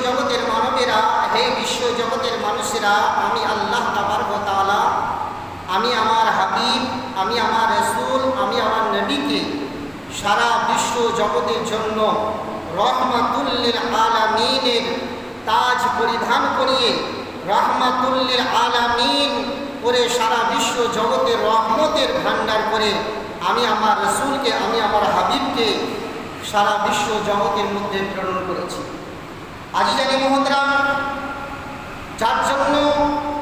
জগতের মানবেরা, হে বিশ্ব জগতের মানুষেরা, আমি আল্লাহ তাবারক ওয়া তাআলা, আমি আমার হাবিব, আমি আমার রাসূল, আমি আমার নবীকে সারা বিশ্ব জগতের জন্য রহমাতুল লিল আলামিনের তাজ পরিধান করিয়ে রহমাতুল লিল আলামিন করে সারা বিশ্ব জগতের রহমতের ভাণ্ডার করে আমি আমার রাসূলকে, আমি আমার হাবিবকে সারা বিশ্ব জগতের মধ্যে প্রেরণ করেছি। আজিজানি মুহতারাম, যার জন্য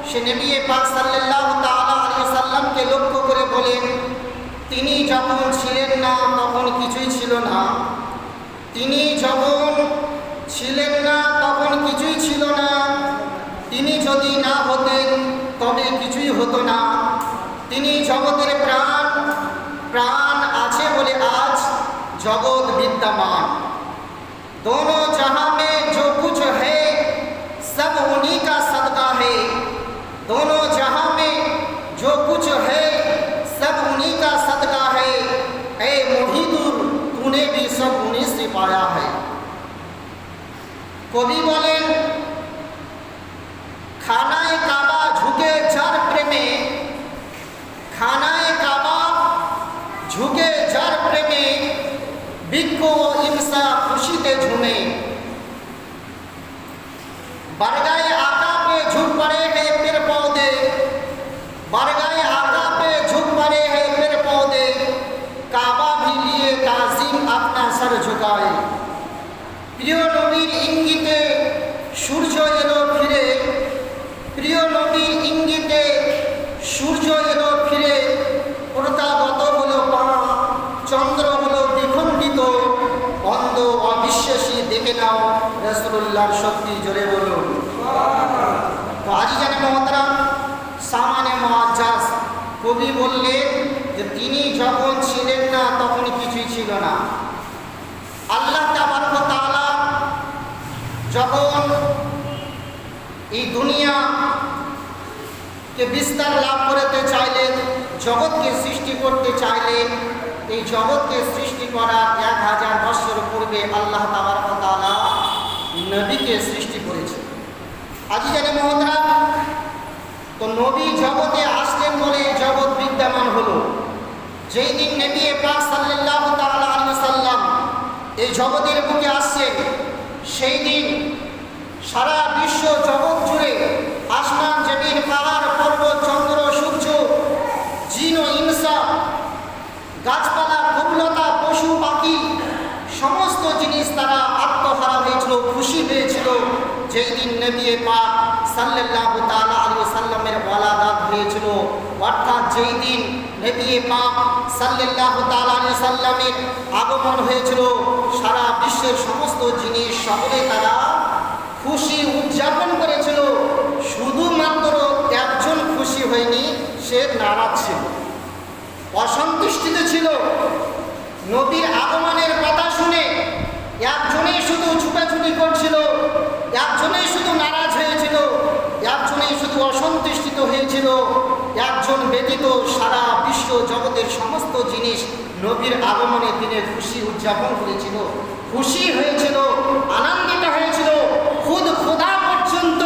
সে নবী পাক সাল্লাল্লাহু তাআলা আলাইহি ওয়াসাল্লামকে লক্ষ্য করে বলেন, তিনি যখন ছিলেন না তখন কিছুই ছিল না, তিনি যখন ছিলেন না তখন কিছুই ছিল না, তিনি যদি না হতেন তবে কিছুই হতো না, তিনি জগতের প্রাণ, প্রাণ আছে বলে আজ जगत विद्यमान, दोनों जहां में जो कुछ है सब उन्हीं का सदका है, दोनों जहां में जो कुछ है सब उन्हीं का सदका है, ऐ मुहीदुर तूने भी सब उन्हीं से पाया है। कवि बोलें, खानाए काबा झुके जार प्रेमे, खानाए काबा झुके जार प्रेमे, बिक्को इंसा खुशीते झूमे, बरगाए आका पे झुक पड़े हैं पेड़ पौधे, बरगाए आका पे झुक पड़े हैं पेड़ पौधे, काबा भी लिए ताज़ीम अपना सर झुकाए। प्रिय नबीर इंगिते सूर्य एलो फिरे, प्रिय नबीर इंगिते सूर्य एलो फिरे, প্রতাগত হলো পা, চন্দ্র হলো দ্বিখণ্ডিত, অন্ধ অবিশ্বাসী দেখে নাও রাসূলুল্লাহর শক্তি, জোরে বলুন সুবহানাল্লাহ। তো আজিজানে মুহতারাম, সামানে মুআজ্জাজ, কবি বললেন যে তিনি যখন ছিলেন না তখন কিছুই ছিল না। আল্লাহ তাবারক ওয়া তাআলা যখন এই দুনিয়াকে বিস্তার লাভ করতে চাইলেন, জগৎকে সৃষ্টি করতে চাইলেন, এই জগৎকে সৃষ্টি করার 1000 বছর পূর্বে আল্লাহ তাবারক ওয়া তাআলা নবীকে সৃষ্টি করেছেন। আজিজানে মুহতারাম, তো নবী জগতে আসলেন বলে জগৎ বিদ্যমান হলো। যেই দিন নবী পাক সাল্লাল্লাহু তাআলা আলাইহি ওয়াসাল্লাম এই জগতের বুকে আসছেন, সেই দিন সারা বিশ্ব জগৎ জুড়ে আসমান, জমিন, পাহাড়, পর্বত, চন্দ্র, সূর্য, জিন ও ইনসা, গাছপালা, ফুললতা, পশু পাখি, সমস্ত জিনিস তারা আত্মহারা হয়েছিল, খুশি হয়েছিল যেই দিন নবী পাক সাল্লাল্লাহু তাআলা আলাইহি ওয়াসাল্লামের ওয়ালাদাত হয়েছিল। অর্থাৎ যেই দিন নবী পাক সাল্লাল্লাহু তাআলা আলাইহি ওয়াসাল্লামের আগমন হয়েছিল, সারা বিশ্বের সমস্ত জিনিস সকলে তারা খুশি উদযাপন করেছিল। শুধুমাত্র একজন খুশি হয়নি, সে নারাজ ছিল, অসন্তুষ্টিত ছিল। নবীর আগমনের কথা শুনে একজনেই শুধু ছুটাছুটি করছিল, একজনেই শুধু নারাজ হয়েছিল, একজনেই শুধু অসন্তুষ্টিত হয়েছিল। একজন ব্যতীত সারা বিশ্ব জগতের সমস্ত জিনিস নবীর আগমনের দিনে খুশি উদযাপন করেছিল, খুশি হয়েছিল, আনন্দিত হয়েছিল। খুদ খোদা পর্যন্ত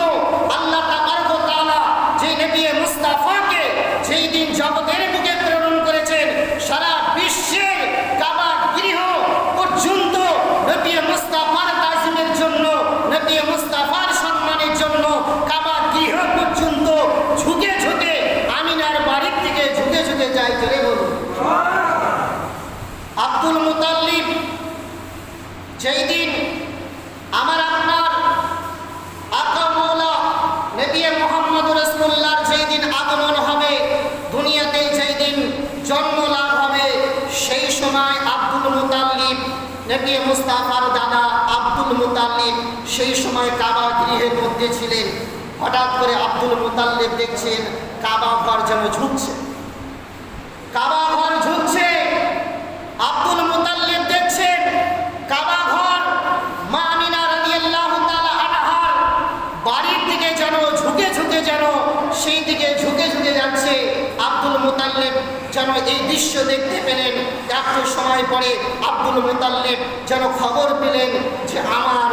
আল্লাহ তাবারক ওয়া তাআলা যে নবী মুস্তাফাকে যেই দিন জগতের বুকে প্রেরণ করেছেন, সারা বিশ্বের কাবা গৃহ পর্যন্ত নবী মুস্তাফার তাজিমের জন্য, নবী মুস্তাফার সম্মানের জন্য কাবা গৃহ পর্যন্ত ঝুঁকে ঝুঁকে আমিনার বাড়ির থেকে ঝুঁকে ঝুঁকে যায়। চলে বলুন আব্দুল মুতাল্লিব যেই দিন আমার আপনার আকা মওলা নবী মুহাম্মদ রাসূলুল্লাহর যেই দিন আগমন হবে, দুনিয়াতে যেই দিন জন্ম লাভ হবে, সেই সময় আব্দুল মুতাল্লিব, নবী মুস্তাফার দাদা আব্দুল মুতাল্লিব সেই সময় কাবা গৃহের মধ্যে ছিলেন। হঠাৎ করে আব্দুল মুতাল্লিব দেখছেন কাবা ঘর যেন ঝুঁকছে, কাবা ঘর ঝুঁকছে। আব্দুল মুতাল্লিব দেখছেন কাবা ঘর মা আমিনা রাদিয়াল্লাহু তাআলা আনহার বাড়ির দিকে যেন ঝুঁকে ঝুঁকে যেন সেই দিকে ঝুঁকে ঝুঁকে যাচ্ছে। আব্দুল মুতাল্লিব যেন এই দৃশ্য দেখতে পেলেন। একটু সময় পরে আব্দুল মুতাল্লিব যেন খবর পেলেন যে আমার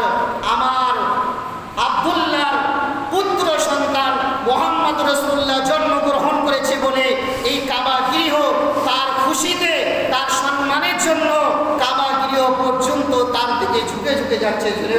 আব্দুল্লাহর পুত্র সন্তান মুহাম্মদ রাসূলুল্লাহ জন্মগ্রহণ করেছে বলে এই কাবা গৃহ তার খুশিতে, তার সম্মানের জন্য কাবা গৃহ পর্যন্ত তার দিকে ঝুঁকে ঝুঁকে যাচ্ছে। জুড়ে